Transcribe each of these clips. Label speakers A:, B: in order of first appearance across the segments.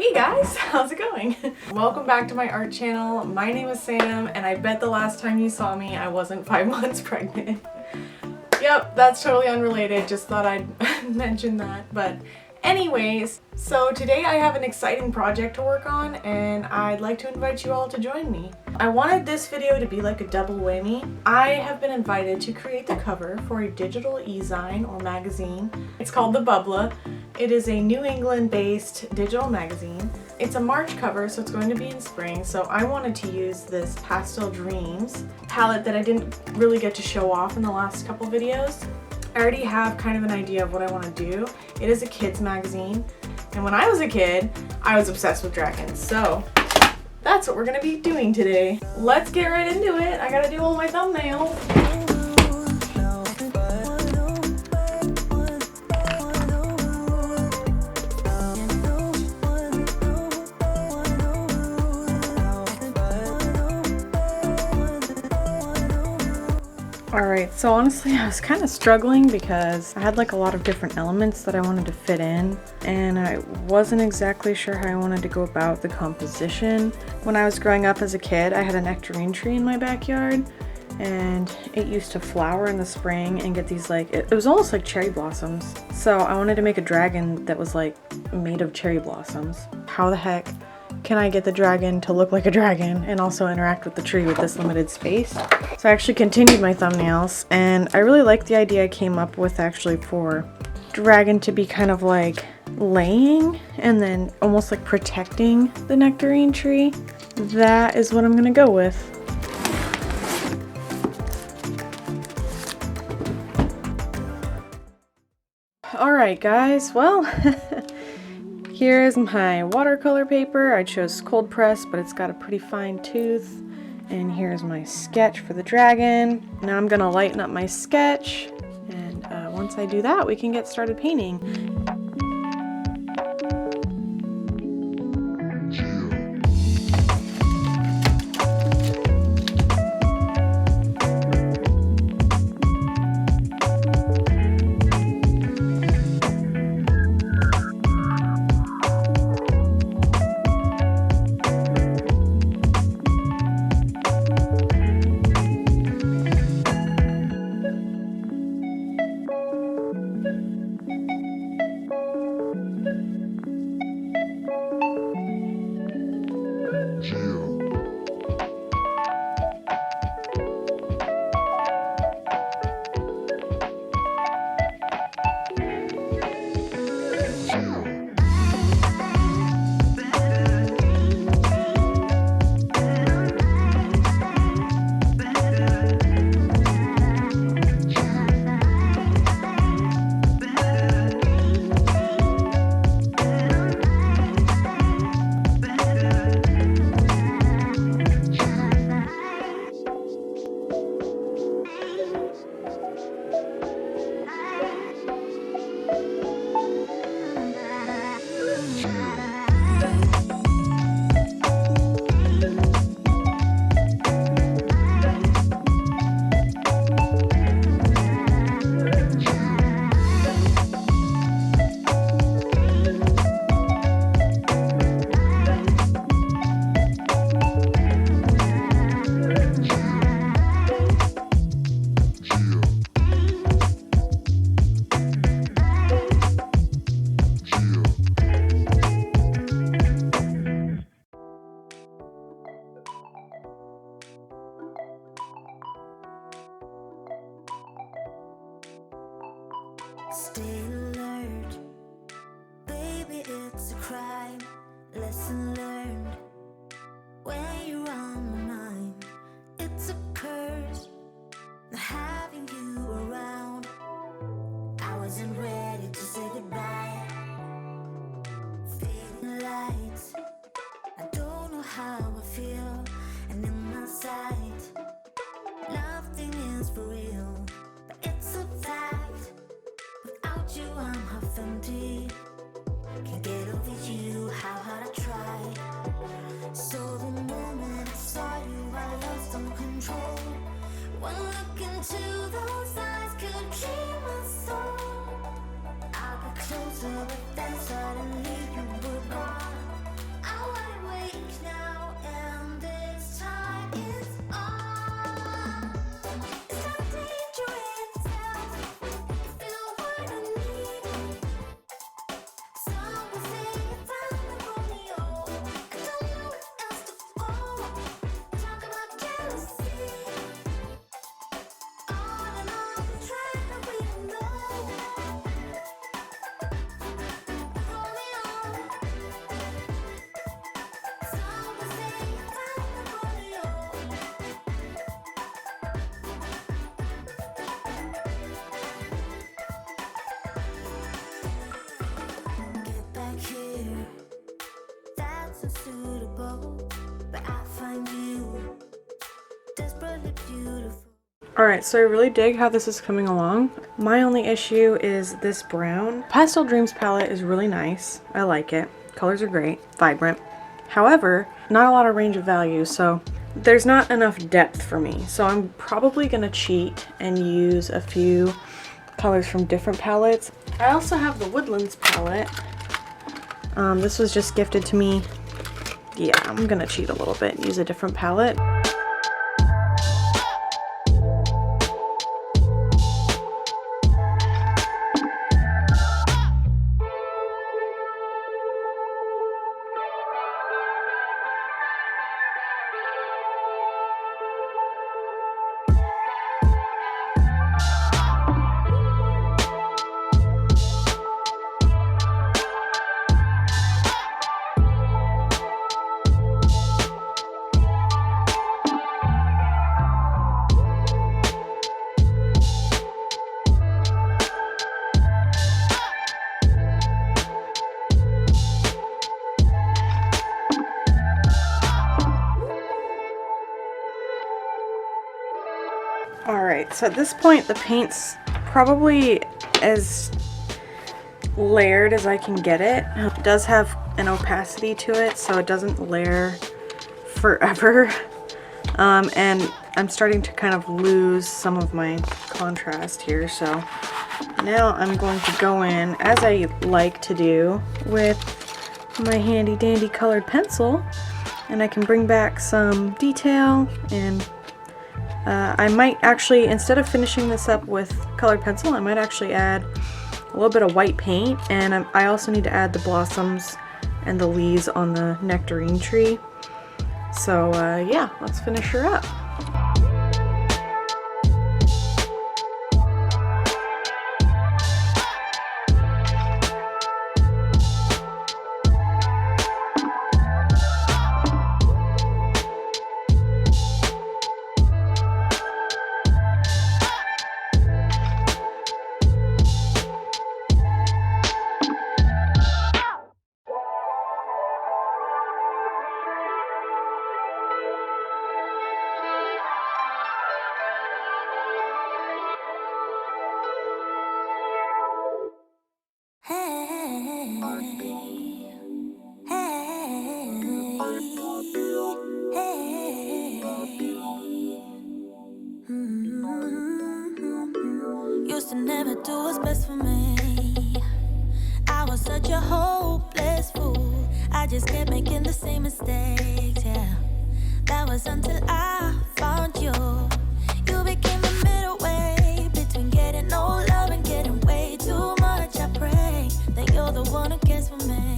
A: Hey guys, how's it going? Welcome back to my art channel. My name is Sam, and I bet the last time you saw me I wasn't 5 months pregnant. Yep, that's totally unrelated, just thought I'd mention that. But anyways, so today I have an exciting project to work on and I'd like to invite you all to join me. I wanted this video to be like a double whammy. I have been invited to create the cover for a digital e-zine or magazine. It's called The Bubbla. It is a New England based digital magazine. It's a March cover, so it's going to be in spring, so I wanted to use this Pastel Dreams palette that I didn't really get to show off in the last couple videos. I already have kind of an idea of what I want to do. It is a kids magazine, and when I was a kid, I was obsessed with dragons, so that's what we're going to be doing today. Let's get right into it. I gotta do all my thumbnails. Alright, so honestly I was kind of struggling because I had like a lot of different elements that I wanted to fit in, and I wasn't exactly sure how I wanted to go about the composition. When I was growing up as a kid, I had a nectarine tree in my backyard, and it used to flower in the spring and get these like, it was almost like cherry blossoms. So I wanted to make a dragon that was like made of cherry blossoms. How the heck can I get the dragon to look like a dragon and also interact with the tree with this limited space? So I actually continued my thumbnails, and I really like the idea I came up with actually for dragon to be kind of like laying and then almost like protecting the nectarine tree. That is what I'm gonna go with. Alright guys, well here is my watercolor paper. I chose cold press, but it's got a pretty fine tooth. And here's my sketch for the dragon. Now I'm gonna lighten up my sketch, and once I do that, we can get started painting.
B: Stay alert, baby, it's a crime. Lesson learned, when you're on my mind. It's a curse, not having you around. I wasn't ready to say goodbye. Fading lights, I don't know how I feel. And in my sight, nothing is for real, but it's a fact. Without you, I'm half empty. Can't get over you, how hard I try. So the moment I saw you, I lost some control. One look into those eyes could keep my soul. I got closer, but then suddenly you were gone.
A: Alright, so I really dig how this is coming along. My only issue is this brown. Pastel Dreams palette is really nice. I like it. Colors are great, vibrant. However, not a lot of range of value, so there's not enough depth for me. So I'm probably gonna cheat and use a few colors from different palettes. I also have the Woodlands palette. This was just gifted to me. Yeah, I'm gonna cheat a little bit and use a different palette. Alright, so at this point the paint's probably as layered as I can get it. It does have an opacity to it, so it doesn't layer forever. And I'm starting to kind of lose some of my contrast here, so now I'm going to go in, as I like to do, with my handy dandy colored pencil, and I can bring back some detail. And I might actually, instead of finishing this up with colored pencil, I might actually add a little bit of white paint, and I also need to add the blossoms and the leaves on the nectarine tree. So yeah, let's finish her up.
B: Used to never do what's best for me. I was such a hopeless fool. I just kept making the same mistakes, yeah. That was until I found you. You became the middle way between getting no love and getting way too much. I pray that you're the one who cares for me,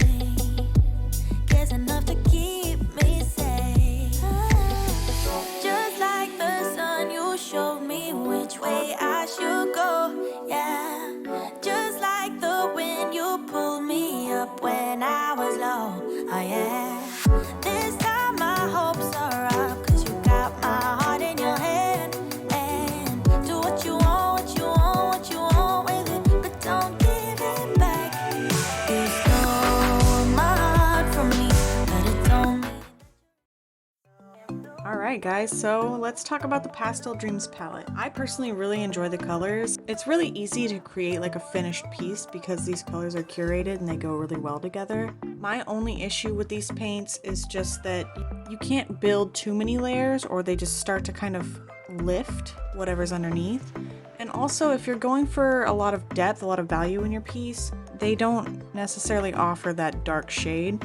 B: cares enough to keep me safe. Just like the sun, you showed me which way I should go, yeah. Just like the wind, you pulled me up when I was low, oh yeah. This time my hopes are up, 'cause you got my heart in your hand. And do what you want, what you want, what you want with it, but don't give it back. You stole my heart from me, but it don't.
A: Alright guys, so let's talk about the Pastel Dreams palette. I personally really enjoy the colors. It's really easy to create like a finished piece because these colors are curated and they go really well together. My only issue with these paints is just that you can't build too many layers or they just start to kind of lift whatever's underneath. And also, if you're going for a lot of depth, a lot of value in your piece, they don't necessarily offer that dark shade,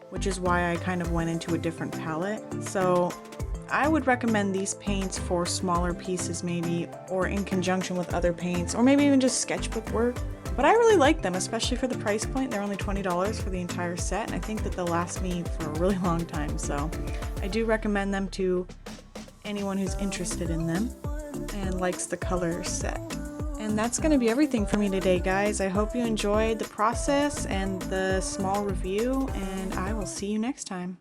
A: which is why I kind of went into a different palette. So I would recommend these paints for smaller pieces maybe, or in conjunction with other paints, or maybe even just sketchbook work. But I really like them, especially for the price point. They're only $20 for the entire set, and I think that they'll last me for a really long time. So I do recommend them to anyone who's interested in them and likes the color set. And that's going to be everything for me today, guys. I hope you enjoyed the process and the small review, and I will see you next time.